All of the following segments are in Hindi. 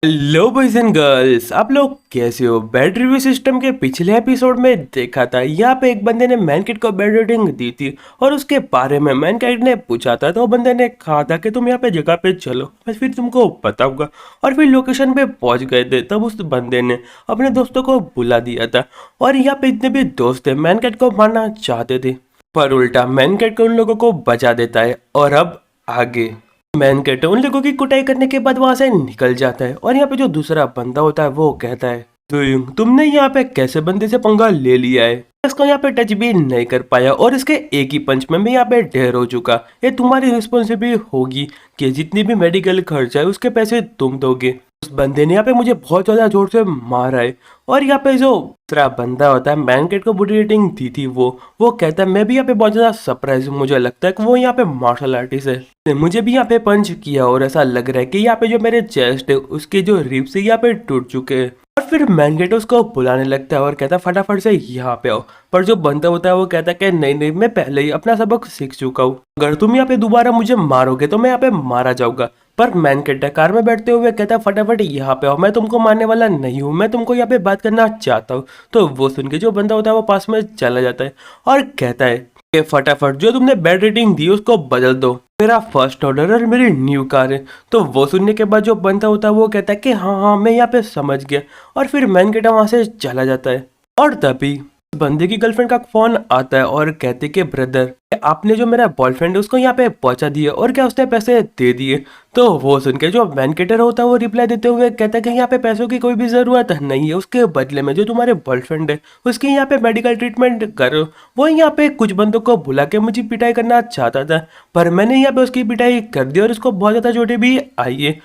हेलो बॉयज एंड गर्ल्स, आप लोग कैसे हो। बैड रिव्यू सिस्टम के पिछले एपिसोड में देखा था, यहाँ पे एक बंदे ने मैन किट को बैड रेटिंग दी थी और उसके बारे में मैन किट ने पूछा था, तो बंदे ने कहा था कि तुम यहाँ पे जगह पे चलो, बस फिर तुमको पता होगा। और फिर लोकेशन पे पहुंच गए थे, तब उस बंदे ने अपने दोस्तों को बुला दिया था और यहाँ पे इतने भी दोस्त थे मैन किट को मारना चाहते थे, पर उल्टा मैन किट को उन लोगों को बचा देता है। और अब आगे मैन कहते हैं उन लोगों की कुटाई करने के बाद वहां से निकल जाता है और यहाँ पे जो दूसरा बंदा होता है वो कहता है, तुमने यहाँ पे कैसे बंदे से पंगा ले लिया है, इसको यहाँ पे टच भी नहीं कर पाया और इसके एक ही पंच में भी यहाँ पे ढेर हो चुका। ये तुम्हारी रिस्पॉन्सिबिलिटी होगी कि जितनी भी मेडिकल खर्चा है उसके पैसे तुम दोगे। उस बंदे ने यहाँ पे मुझे बहुत ज्यादा जोर से मारा है। और यहाँ पे जो दूसरा बंदा होता है मैन किट को बुरी रेटिंग दी थी, वो कहता है मैं भी यहाँ पे बहुत ज्यादा सरप्राइज हूँ, मुझे लगता है कि वो यहाँ पे मार्शल आर्टिस्ट है, मुझे भी यहाँ पे पंच किया और ऐसा लग रहा है कि यहाँ पे जो मेरे चेस्ट है उसके जो रिब्स है यहाँ पे टूट चुके हैं। और फिर मैन किट उसको बुलाने लगता है और कहता है फटाफट से यहाँ पे आओ। पर जो बंदा होता है वो कहता है कि नहीं नहीं, मैं पहले ही अपना सबक सीख चुका हूँ, अगर तुम यहाँ पे दोबारा मुझे मारोगे तो मैं यहाँ पे मारा जाऊंगा। पर मैन कहता है कार में बैठते हुए कहता है फटाफट यहाँ पे आओ, मैं तुमको मारने वाला नहीं हूँ, मैं तुमको यहाँ पे बात करना चाहता हूँ। तो वो सुन के जो बंदा होता है वो पास में चला जाता है और कहता है कि फटाफट जो तुमने बैड रेटिंग दी उसको बदल दो, मेरा फर्स्ट ऑर्डर और मेरी न्यू कार है। तो वो सुनने के बाद जो बंदा होता है वो कहता है कि हाँ हाँ मैं यहाँ पे समझ गया। और फिर मैन कहता वहां से चला जाता है और तभी बंदे की गर्लफ्रेंड का फोन आता है और कहते कि ब्रदर आपने जो मेरा बॉयफ्रेंड है उसको यहाँ पे पहुंचा दिया और क्या उसने पैसे दे दिए। तो वो सुन के जो मैन केटर होता है वो रिप्लाई देते हुए कहता है कि यहाँ पे पैसों की कोई भी जरूरत नहीं है, उसके बदले में जो तुम्हारे बॉयफ्रेंड है उसकी यहाँ पे मेडिकल ट्रीटमेंट करो। वो यहाँ पे कुछ बंदों को बुला के मुझे पिटाई करना चाहता था, पर मैंने यहाँ पे उसकी पिटाई कर दी और उसको बहुत ज्यादा चोटें भी आई है।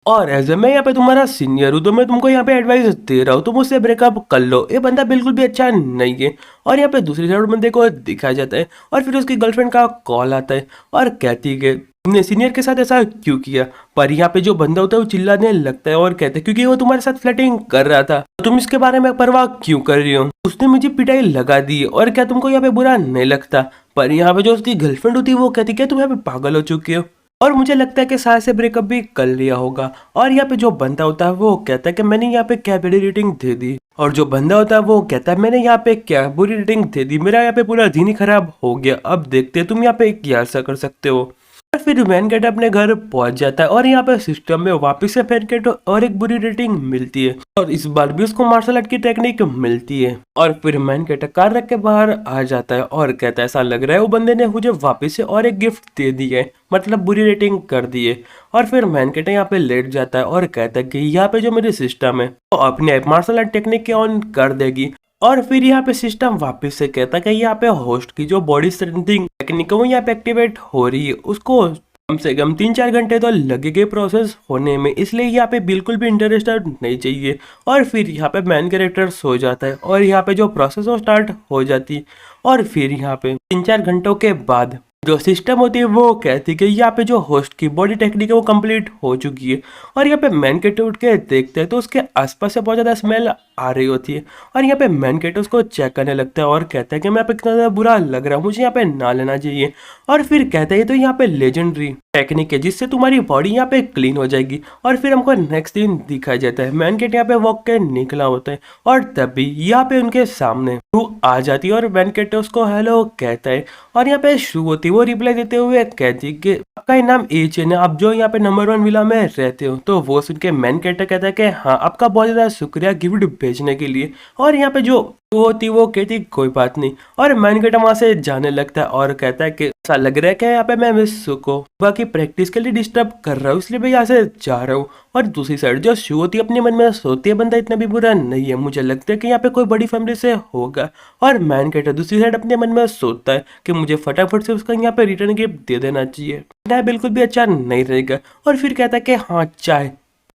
और एज मैं यहाँ पे तुम्हारा सीनियर हूँ तो मैं तुमको यहाँ पे एडवाइस दे रहा हूँ, तुम उससे ब्रेकअप कर लो, ये बंदा बिल्कुल भी अच्छा नहीं है। और यहाँ पे दूसरी साइड बंदे को दिखाया जाता है और फिर उसकी गर्लफ्रेंड का कॉल आता है और कहती है कि तुमने सीनियर के साथ ऐसा क्यों किया। पर यहाँ पे जो बंदा होता है वो चिल्लाने लगता है और कहते हैं क्योंकि वो तुम्हारे साथ फ्लर्टिंग कर रहा था, तुम इसके बारे में परवाह क्यों कर रही हो, उसने मुझे पिटाई लगा दी और क्या तुमको यहाँ पे बुरा नहीं लगता। पर यहाँ पे जो उसकी गर्लफ्रेंड होती है वो कहती है तुम यहाँ पे पागल हो चुके हो और मुझे लगता है कि शायद से ब्रेकअप भी कर लिया होगा। और यहाँ पे जो बंदा होता है वो कहता है कि मैंने यहाँ पे क्या बुरी रेटिंग दे दी। और जो बंदा होता है वो कहता है मैंने यहाँ पे क्या बुरी रेटिंग दे दी, मेरा यहाँ पे पूरा दिन ही खराब हो गया, अब देखते हैं तुम यहाँ पे क्या ऐसा कर सकते हो। और फिर मैन कैट अपने घर पहुंच जाता है और यहाँ पे सिस्टम में वापस से मैन कैट और एक बुरी रेटिंग मिलती है और इस बार भी उसको मार्शल आर्ट की टेक्निक मिलती है। और फिर मैन कैट कार रख के बाहर आ जाता है और कहता है ऐसा लग रहा है वो बंदे ने मुझे वापस से और एक गिफ्ट दे दी है, मतलब बुरी रेटिंग कर दी है। और फिर मैन कैट यहाँ पे लेट जाता है और कहता है कि यहाँ पे जो मेरी सिस्टम है वो अपने मार्शल आर्ट टेक्निक के ऑन कर देगी। और फिर यहाँ पे सिस्टम वापस से कहता है कि यहाँ पे होस्ट की जो बॉडी स्ट्रेंथिंग टेक्निक है वो यहाँ पे एक्टिवेट हो रही है, उसको कम से कम 3-4 घंटे तो लगेंगे प्रोसेस होने में, इसलिए यहाँ पे बिल्कुल भी इंटरेस्टेड नहीं चाहिए। और फिर यहाँ पे मैन कैरेक्टर सो जाता है और यहाँ पे जो प्रोसेस वो स्टार्ट हो जाती है। और फिर यहाँ पे 3-4 घंटों के बाद जो सिस्टम होती है वो कहती है कि यहाँ पे जो होस्ट की बॉडी टेक्निक है वो कंप्लीट हो चुकी है। और यहाँ पे मैन कैरेक्टर उठ के देखते हैं तो उसके आसपास से बहुत ज़्यादा स्मेल आ रही होती है और यहाँ पे मैन कैरेक्टर उसको चेक करने लगता है और कहता है कि मैं यहाँ पे कितना ज़्यादा बुरा लग रहा हूँ, मुझे यहाँ पे ना लेना चाहिए। और फिर कहता है तो यहाँ पे लेजेंडरी टेक्निक है जिससे तुम्हारी बॉडी यहाँ पे क्लीन हो जाएगी। और फिर हमको नेक्स्ट दिन दिखाया जाता है मैन कैट यहाँ पे वॉक के निकला होता है और तभी यहाँ पे उनके सामने शू आ जाती है और मैन कैट उसको हेलो कहता है। और यहाँ पे शू होती है वो रिप्लाई देते हुए कहती है कि आपका नाम एचएन है, आप जो यहाँ पे नंबर 1 विला में रहते हो। तो वो सुन के मैन कैट कहता है कि हाँ आपका बहुत ज्यादा शुक्रिया गिफ्ट भेजने के लिए। और यहाँ पे जो होती वो कहती कोई बात नहीं और मैन कैट वहां से जाने लगता है और कहता है कि ऐसा लग रहा है कि यहाँ पे मैं मिस को बाकी प्रैक्टिस के लिए डिस्टर्ब कर रहा हूँ, इसलिए मैं यहाँ से जा रहा हूँ। और दूसरी साइड जो शू होती है अपने मन में सोती है बंदा इतना भी बुरा नहीं है, मुझे लगता है कि यहाँ पे कोई बड़ी फैमिली से होगा। और मैन कैट दूसरी साइड अपने मन में सोचता है कि मुझे फटाफट से उसका यहाँ पे रिटर्न गिफ्ट दे देना चाहिए, ना बिल्कुल भी अच्छा नहीं रहेगा। और फिर कहता है कि हाँ चाय।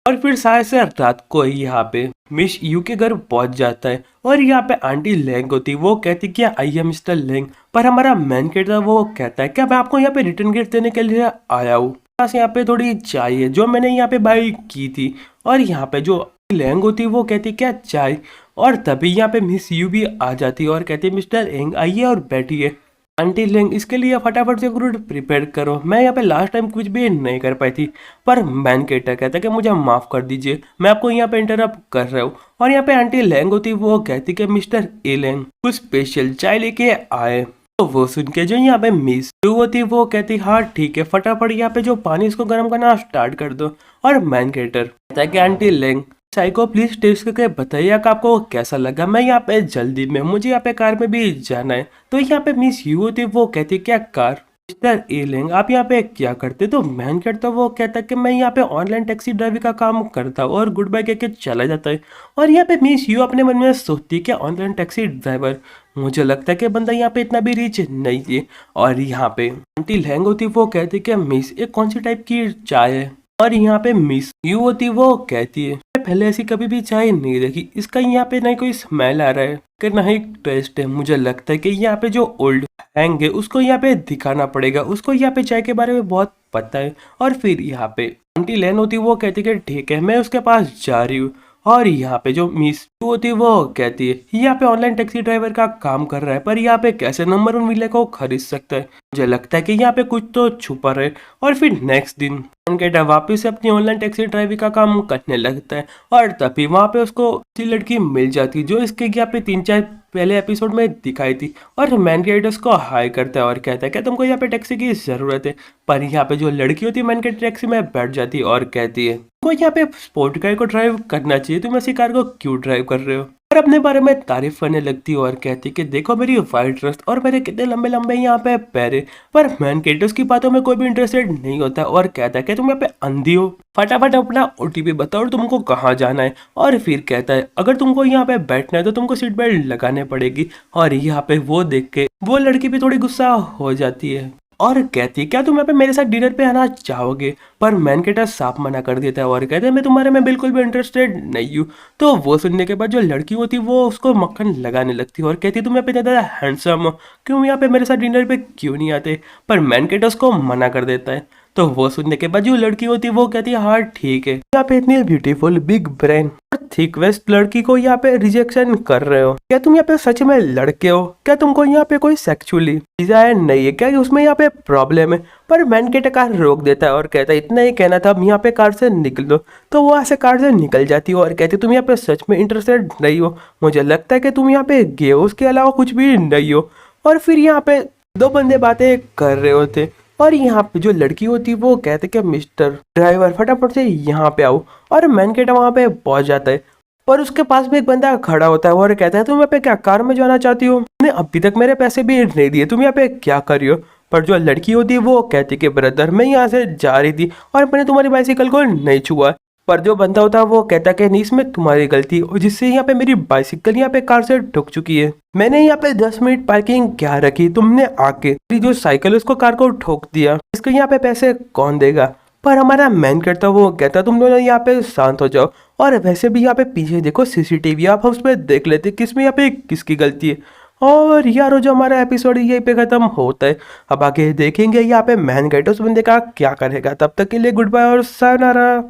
और फिर शायद से रात को ही यहाँ पे मिस यू के घर पहुंच जाता है और यहाँ पे आंटी लेंग होती वो कहती कि आई एम मिस्टर लेंग। पर हमारा मैन कैट था वो कहता है क्या मैं आपको यहाँ पे रिटर्न गिफ्ट देने के लिए आया हूँ, बस यहाँ पे थोड़ी चाय है जो मैंने यहाँ पे बाई की थी। और यहाँ पे जो लेंग होती वो कहती क्या चाय। और तभी यहाँ पे मिस यू भी आ जाती है और कहती है मिस्टर लेंग आइए और बैठिए। आंटी लेंग इसके लिए फटाफट से फ्रूट प्रिपेयर करो, मैं यहाँ पे लास्ट टाइम कुछ भी नहीं कर पाई थी। पर मैन केटर कहता है कि मुझे माफ़ कर दीजिए, मैं आपको यहाँ पे इंटरप्ट कर रहा हूँ। और यहाँ पे आंटी लेंग होती वो कहती कि मिस्टर ए लेंग कुछ स्पेशल चाय लेके आए। तो वो सुन के जो यहाँ पे मिस यू होती वो कहती हाँ ठीक है, फटाफट यहाँ पे जो पानी इसको गर्म करना स्टार्ट कर दो। और मैन केटर कहता है कि आंटी लेंग चाय को प्लीज टेस्ट करके बताइए कि आपको कैसा लगा, मैं यहाँ पे जल्दी में मुझे यहाँ पे कार में भी जाना है। तो यहाँ पे मिस यू होती वो कहती क्या कार, मिस्टर ए लेंग आप यहाँ पे क्या करते? तो मैन करता वो कहता कि मैं यहाँ पे ऑनलाइन टैक्सी ड्राइवर का काम करता हूँ, और गुड बाय कह के चला जाता है। और यहाँ पे मिस यू अपने मन में सोचती कि ऑनलाइन टैक्सी ड्राइवर, मुझे लगता है कि बंदा यहाँ पे इतना भी रिच नहीं है। और यहाँ पे आंटी लहंग होती वो कहती कि मिस एक कौन सी टाइप की चाय है? और यहाँ पे मिस यू होती वो कहती है मैं पहले ऐसी कभी भी चाय नहीं देखी, इसका यहाँ पे ना कोई स्मेल आ रहा है कि ना ही टेस्ट है। मुझे लगता है कि यहाँ पे जो ओल्ड हैंग है उसको यहाँ पे दिखाना पड़ेगा, उसको यहाँ पे चाय के बारे में बहुत पता है। और फिर यहाँ पे आंटी लेन होती वो कहती कि ठीक है मैं उसके पास जा रही हूँ। और यहाँ पे जो मिस यू होती है वो कहती है यहाँ पे ऑनलाइन टैक्सी ड्राइवर का काम कर रहा है, पर यहाँ पे कैसे नंबर 1 विले को खरीद सकता है? मुझे लगता है कि यहाँ पे कुछ तो छुपा रहे। और फिर नेक्स्ट दिन केटा वापिस से अपनी ऑनलाइन टैक्सी ड्राइविंग का काम करने लगता है। और तभी वहाँ पे उसको अच्छी लड़की मिल जाती है जो इसके यहाँ पे 3-4 पहले एपिसोड में दिखाई थी। और मैन कैरेक्टर उसको हाई करता है और कहता है कि तुमको यहाँ पे टैक्सी की जरूरत है। पर यहाँ पे जो लड़की होती है मैन कैरेक्टर टैक्सी में बैठ जाती है और कहती है तुमको यहाँ पे स्पोर्ट कार को ड्राइव करना चाहिए, तुम ऐसी कार को क्यों ड्राइव कर रहे हो? और अपने बारे में तारीफ करने लगती है और कहती कि देखो मेरी वाइट ड्रेस और मेरे कितने लंबे लंबे यहाँ पे पैर है। पर मैन कैरेक्टर की बातों में कोई भी इंटरेस्टेड नहीं होता और कहता है कि तुम यहाँ पे अंधी हो, फटाफट अपना ओटीपी बताओ और तुमको कहाँ जाना है। और फिर कहता है अगर तुमको यहाँ पे बैठना है तो तुमको सीट बेल्ट लगाने पड़ेगी। और यहाँ पे वो देख के वो लड़की भी थोड़ी गुस्सा हो जाती है और कहती है क्या तुम यहाँ पे मेरे साथ डिनर पे आना चाहोगे? पर मैन केटर साफ मना कर देता है और कहते हैं मैं तुम्हारे में बिल्कुल भी इंटरेस्टेड नहीं हूँ। तो वो सुनने के बाद जो लड़की होती है वो उसको मक्खन लगाने लगती है और कहती है तुम यहाँ पे ज़्यादा हैंडसम हो, क्यों यहाँ पे मेरे साथ डिनर पे क्यों नहीं आते? पर मैन केटर उसको मना कर देता है। तो वो सुनने के बाद जो लड़की होती है वो कहती है हाँ ठीक है, यहाँ पे इतनी beautiful big brain thick waist लड़की को यहाँ पे रिजेक्शन कर रहे हो, क्या तुम यहाँ पे सच में लड़के हो? क्या तुमको यहाँ पे कोई सेक्सुअली डिजायर नहीं है क्या, उसमें यहाँ पे प्रॉब्लम है? पर मैन के कार रोक देता है और कहता है इतना ही कहना था, अब यहाँ पे कार से निकल दो। तो वो ऐसे कार से निकल जाती है और कहती तुम यहाँ पे सच में इंटरेस्टेड नहीं हो, मुझे लगता है कि तुम यहाँ पे गे हो, उसके अलावा कुछ भी नहीं हो। और फिर यहाँ पे दो बंदे बातें कर रहे होते और यहाँ पे जो लड़की होती है वो कहते कि मिस्टर ड्राइवर फटाफट से यहाँ पे आओ। और मैन केटा वहाँ पे पहुँच जाता है पर उसके पास में एक बंदा खड़ा होता है और कहता है तुम यहाँ पे क्या कार में जाना चाहती हो? तुमने अभी तक मेरे पैसे भी नहीं दिए, तुम यहाँ पे क्या कर रही हो? पर जो लड़की होती है वो कहती कि ब्रदर मैं यहाँ से जा रही थी और मैंने तुम्हारी बाइसिकल को नहीं छुआ। पर जो बंदा होता है वो कहता कि नहीं इसमें तुम्हारी गलती और जिससे यहाँ पे मेरी बाइसिकल यहाँ पे कार से ठुक चुकी है, मैंने यहाँ पे 10 मिनट पार्किंग क्या रखी, तुमने आके मेरी जो साइकिल है उसको कार को ठोक दिया, इसके यहाँ पे पैसे कौन देगा? पर हमारा मैन करता वो कहता तुम दोनों यहाँ पे शांत हो जाओ, और वैसे भी यहाँ पे पीछे देखो सीसीटीवी, आप उस पर देख लेते किसमें यहाँ पे किसकी गलती है। और यार जो हमारा एपिसोड यहीं पे खत्म होता है, अब आगे देखेंगे यहाँ पे मैन गेट उस बंदे का क्या करेगा। तब तक के लिए गुड बाय और सायोनारा।